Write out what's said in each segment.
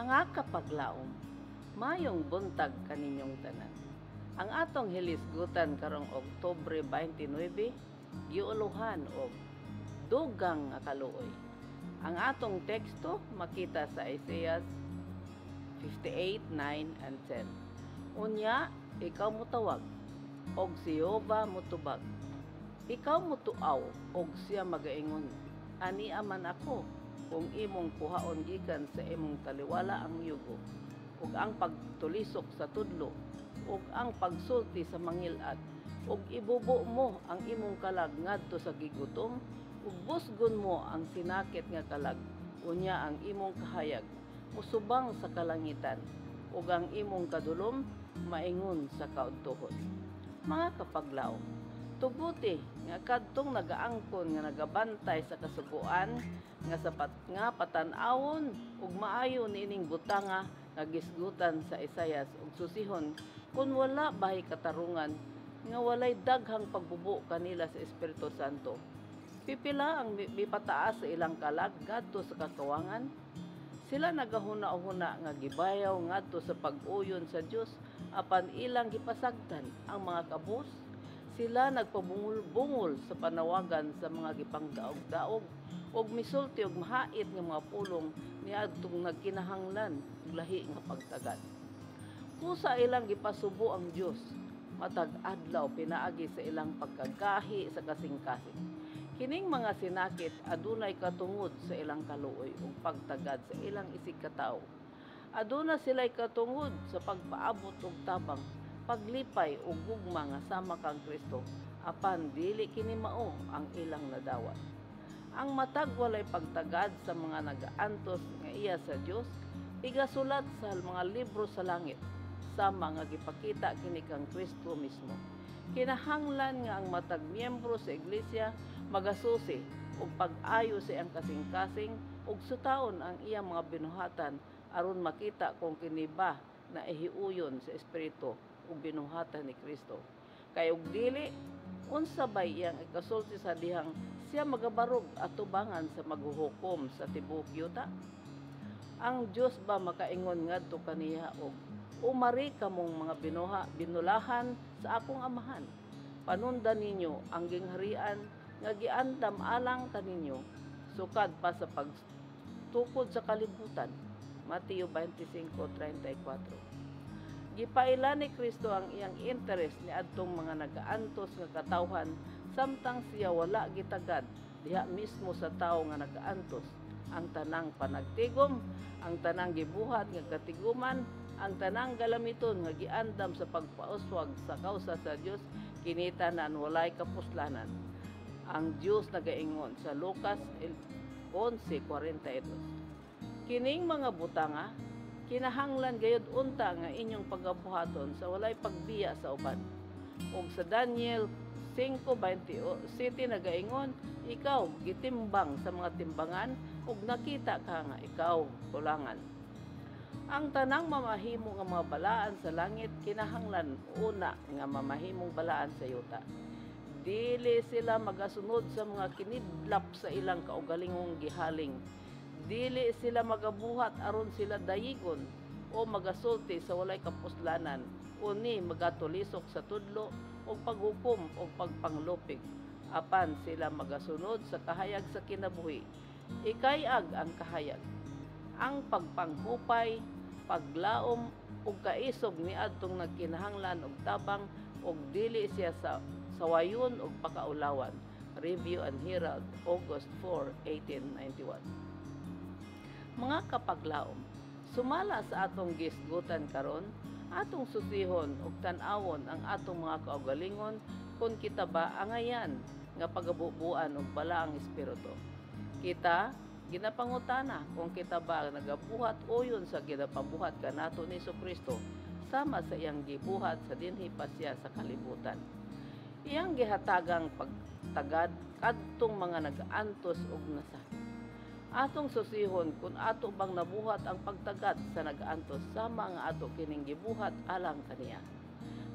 Mga kapaglaom, mayong buntag kaninyong tanan. Ang atong hilisgutan karong Oktubre 29, giuluhan og dugang nga kaluoy. Ang atong teksto makita sa Isaiah 58:9 and 10. Unya, ikaw mutawag, og si Jehova mutubag. Ikaw mutuaw, og siya magaingon, ania man ako, kung imong kuhaon gikan sa imong taliwala ang yugo, ug ang pagtulisok sa tudlo, ug ang pagsulti sa mangilad, ug ibubo mo ang imong kalag ngadto sa gigutom, ug busgon mo ang sinakit nga kalag, unya ang imong kahayag musubang sa kalangitan, ug ang imong kadulom maingon sa kaudtohon. Mga kapaglaom, tuguti nga kadtong nagaangkon nga nagabantay sa kasuguan nga sapat nga patan-awon ug maayo niining butanga nga gisgutan sa Isaias ug susihon kun wala bahay katarungan nga walay daghang pagbubo kanila sa Espiritu Santo. Pipila ang mipataas sa ilang kalag ngadto sa kakawangan. Sila nagahuna-huna nga gibayaw ngadto sa pag-uyon sa Dios apan ilang gipasagdan ang mga kabus. Sila nagpabungol-bungol sa panawagan sa mga gipangdaog-daog ug misulti og mahait nga mga pulong niadtong nagkinahanglan ug lahi nga pagtagad. Kusa ilang gipasubo ang Dios matag adlaw pinaagi sa ilang pagkagahi sa kasing-kasing. Kining mga sinakit adunay katungod sa ilang kaluoy ug pagtagad sa ilang isig katawo. Aduna sila'y katungod sa pagpaabot og tabang, paglipay ug gugma nga sama kang Kristo, apan dili kini mao ang ilang nadawat. Ang matag walay pagtagad sa mga nagaantos nga iya sa Dios, igasulat sa mga libro sa langit, sama nga gipakita kini kang Kristo mismo. Kinahanglan nga ang matag miyembro sa iglesia magasusi ug pag-ayo sa iyang kasing-kasing ug sutaon ang iyang mga binuhatan aron makita kung kini ba na ihiuyon sa espiritu ug binuhatan ni Kristo. Kay ug dili unsa bay iyang ikasulti sa dihang siya magabarog at tubangan sa maghuhukom sa tibuok yuta? Ang Dios ba makaingon ngadto kaniya og umari kamong mga binulahan sa akong amahan. Panundan ninyo ang gingharian nga giandam alang kaninyo sukad pa sa pagtukod sa kalibutan. Mateo 25:34. Gipaila ni Kristo ang iyang interes ni adtong mga nagaantos nga katawhan samtang siya wala gitagad diha mismo sa tawo nga nagaantos. Ang tanang panagtigom, ang tanang gibuhat nga katiguman, ang tanang galamiton nga giandam sa pagpauswag sa kausa sa Dios kinita na walay kapuslanan. Ang Dios nagaingon sa Lucas 11:42. Kining mga butanga kinahanglan gayud unta nga inyong pagabuhaton sa walay pagbiya sa uban. Ug sa Daniel 5:27 nagaingon, ikaw gitimbang sa mga timbangan ug nakita ka nga ikaw kulangan. Ang tanang mamahimo nga mga balaan sa langit kinahanglan una nga mamahimong balaan sa yuta. Dili sila magasunod sa mga kinidlap sa ilang kaugalingong gihaling. Dili sila magabuhat aron sila dayigon o magasulti sa walay kapuslanan, uni magatulisok sa tudlo o paghukom o pagpanglupig. Apan sila magasunod sa kahayag sa kinabuhi. Ikayag ang kahayag. Ang pagpanghupay, paglaom ug kaisog niadtong nagkinahanglan og tabang ug dili siya sa sawayon ug pakaulawan. Review and Herald, August 4, 1891. Mga kapaglaom, sumala sa atong gisgutan karon, atong susihon ug tan-awon ang atong mga kaugalingon kung kita ba angayan nga pagabubuan og balaang espiritu. Kita ginapangutana kung kita ba nagabuhat uyon sa ginapabuhat kanato ni Jesucristo sama sa iyang gibuhat sa dinhi pa siya sa kalibutan. Iyang gihatagang pagtagad kadtong mga nagaantos ug nasakit. Atong susihon kung ato bang nabuhat ang pagtagad sa nagaantos sama nga ato kining gibuhat alang kaniya.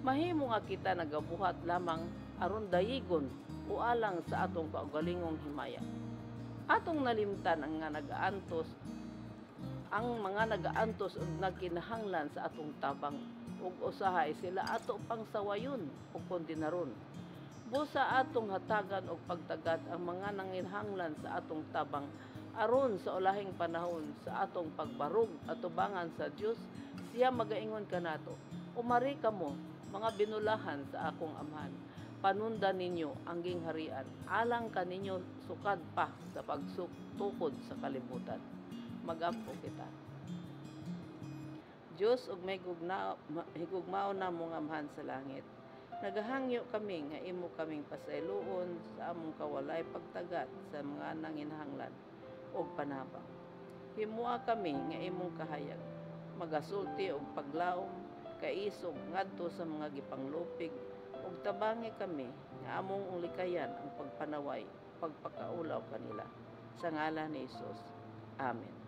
Mahimo nga kita nagabuhat lamang aron dayigon o alang sa atong kaugalingong himaya. Atong nalimtan ang nga nagaantos ang mga nagaantos ug nagkinahanglan sa atong tabang ug usahay sila ato pang sawayon ug kondenaron. Busa atong hatagan og pagtagad ang mga nanginhanglan sa atong tabang aron sa ulahing panahon sa atong pagbarog atubangan sa Dios. Siya magaingon kanato, umari kamo mga binulahan sa akong amhan, panunda ninyo ang gingharian alang kaninyo sukad pa sa pagtukod sa kalibutan. Mag-ampo kita. Diyos ug may higugmao na mong amhan sa langit. Nagahangyo kami nga imo kaming pasayloon sa among kawalay pagtagat sa mga nanginhanglan og panabang. Himua kami nga imong kahayag, magasulti og paglaom, kaisog ngadto sa mga gipanglupig ug tabangi kami nga among likayan ang pagpanaway, pagpakaulaw kanila. Sa ngalan ni Hesus. Amen.